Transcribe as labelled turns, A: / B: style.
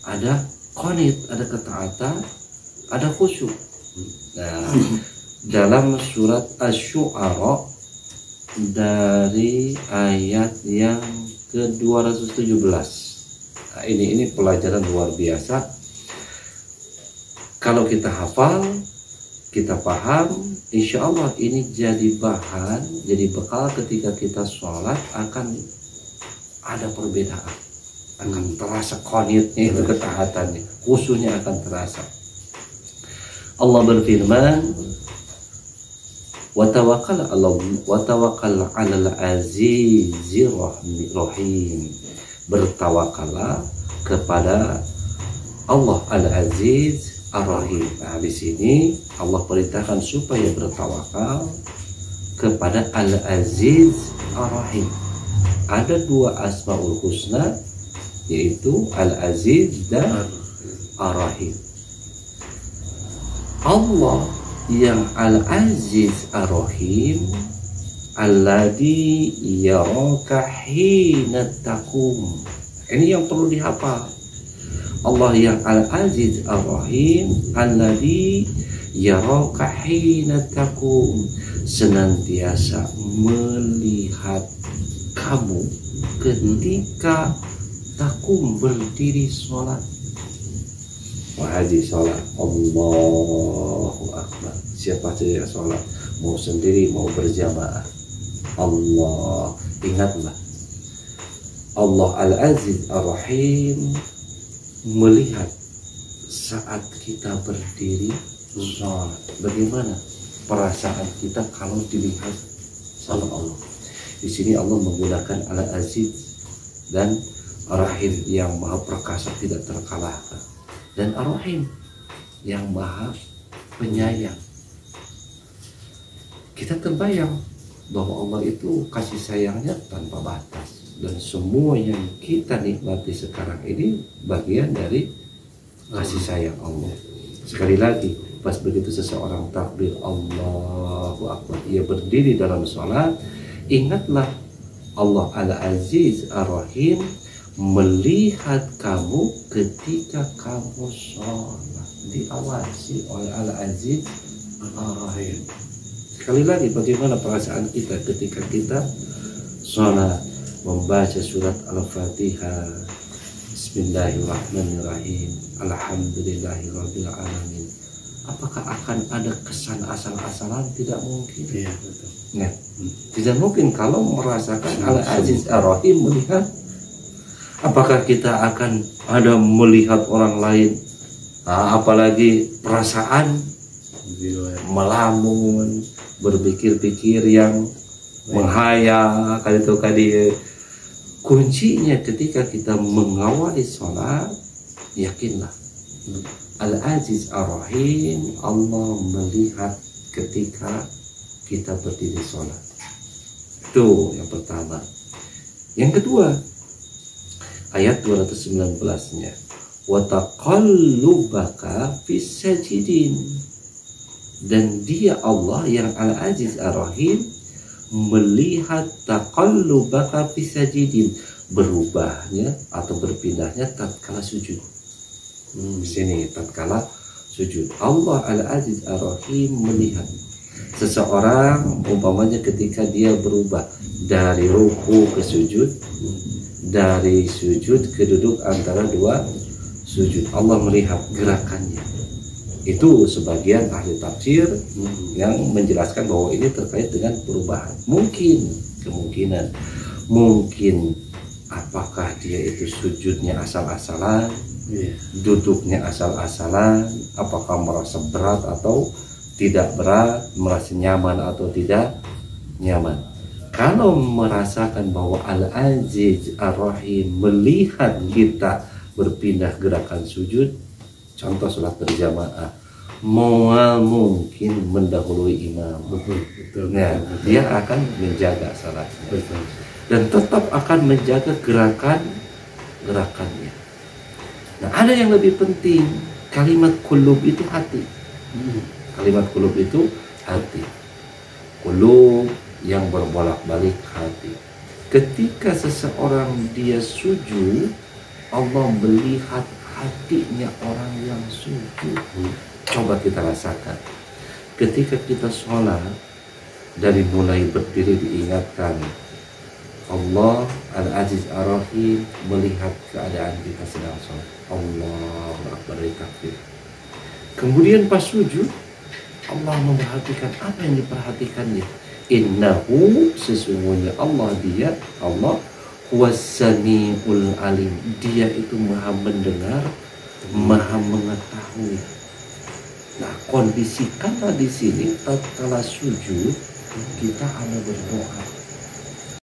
A: ada qanit, ada ketaatan, ada khusyuk. Nah, dalam surat Asy-Syu'ara dari ayat yang ke-217. Nah, ini pelajaran luar biasa. Kalau kita hafal, kita paham, insya Allah ini jadi bahan, jadi bekal ketika kita sholat akan ada perbedaan, akan terasa qanitnya itu, ketaatannya, khusyuknya akan terasa. Allah berfirman, wa tawakkal 'alal azizir rahim. Bertawakallah kepada Allah Al-Aziz Ar-Rahim. Nah, di sini Allah perintahkan supaya bertawakal kepada Al-Aziz Ar-Rahim. Ada dua Asmaul Husna, yaitu Al-Aziz dan Ar-Rahim. Allah yang Al-Aziz Ar-Rahim, alladzi yaraka hina taqum. Ini yang perlu dihafal. Allah yang Al-Aziz Ar-Rahim, alladzi yaraka hina taqum, senantiasa melihat kamu ketika takum, berdiri sholat. Wajib sholat, Allahu Akbar. Siapa saja yang sholat, mau sendiri mau berjamaah, Allah, ingatlah Allah Al-Aziz Ar-Rahim melihat saat kita berdiri sholat. Bagaimana perasaan kita kalau dilihat sama Allah? Di sini Allah menggunakan Al-Aziz dan Ar-Rahim yang maha perkasa, tidak terkalahkan, dan Ar-Rahim yang maha penyayang. Kita terbayang bahwa Allah itu kasih sayangnya tanpa batas, dan semua yang kita nikmati sekarang ini bagian dari kasih sayang Allah. Sekali lagi, pas begitu seseorang takbir Allahu Akbar, ia berdiri dalam sholat, ingatlah Allah Al-Aziz Ar-Rahim melihat kamu ketika kamu sholat, diawasi oleh Al-Aziz Ar-Rahim. Sekali lagi, bagaimana perasaan kita ketika kita sholat, membaca surat Al-Fatihah, Bismillahirrahmanirrahim, Alhamdulillahirabbil alamin. Apakah akan ada kesan asal-asalan? Tidak mungkin.
B: Iya, betul.
A: Nah, tidak mungkin kalau merasakan Al-Aziz Ar-Rahim melihat. Apakah kita akan ada melihat orang lain? Nah, apalagi perasaan melamun, berpikir-pikir yang menghayal, kali. Kuncinya ketika kita mengawali sholat, yakinlah Al-Aziz Ar-Rahim, Allah melihat ketika kita berdiri sholat. Itu yang pertama. Yang kedua, ayat 219-nya, wa taqallubaka fis sajidin. Dan dia Allah yang Al-Aziz Ar-Rahim melihat taqallubaka fis sajidin, berubahnya atau berpindahnya tatkala sujud. Di sini tatkala sujud, Allah Al-Aziz Ar-Rahim melihat seseorang, umpamanya ketika dia berubah dari ruku ke sujud, dari sujud ke duduk antara dua sujud, Allah melihat gerakannya. Itu sebagian ahli tafsir yang menjelaskan bahwa ini terkait dengan perubahan. Kemungkinan apakah dia itu sujudnya asal-asalan, duduknya asal-asalan, apakah merasa berat atau tidak berat, merasa nyaman atau tidak nyaman. Kalau merasakan bahwa Al-Aziz Ar-Rahim melihat kita berpindah gerakan sujud, contoh sholat berjamaah, mungkin mendahului imam.
B: Betul.
A: Nah, dia akan menjaga salatnya. Dan tetap akan menjaga gerakannya. Nah, ada yang lebih penting, kalimat qulub itu hati. Kalimat qulub itu hati. Qulub yang berbolak-balik hati. Ketika seseorang dia sujud, Allah melihat hatinya orang yang sujud. Coba kita rasakan. Ketika kita sholat, dari mulai berdiri diingatkan, Allah Al-Aziz Ar-Rahim melihat keadaan kita sedang sholat. Allahu Akbar, takbir. Kemudian pas sujud, Allah memperhatikan apa yang diperhatikannya. Innahu, sesungguhnya Allah, dia Allah huwas-sami'ul alim, dia itu maha mendengar, maha mengetahui. Nah, kondisikanlah di sini tatkala sujud kita hanya berdoa.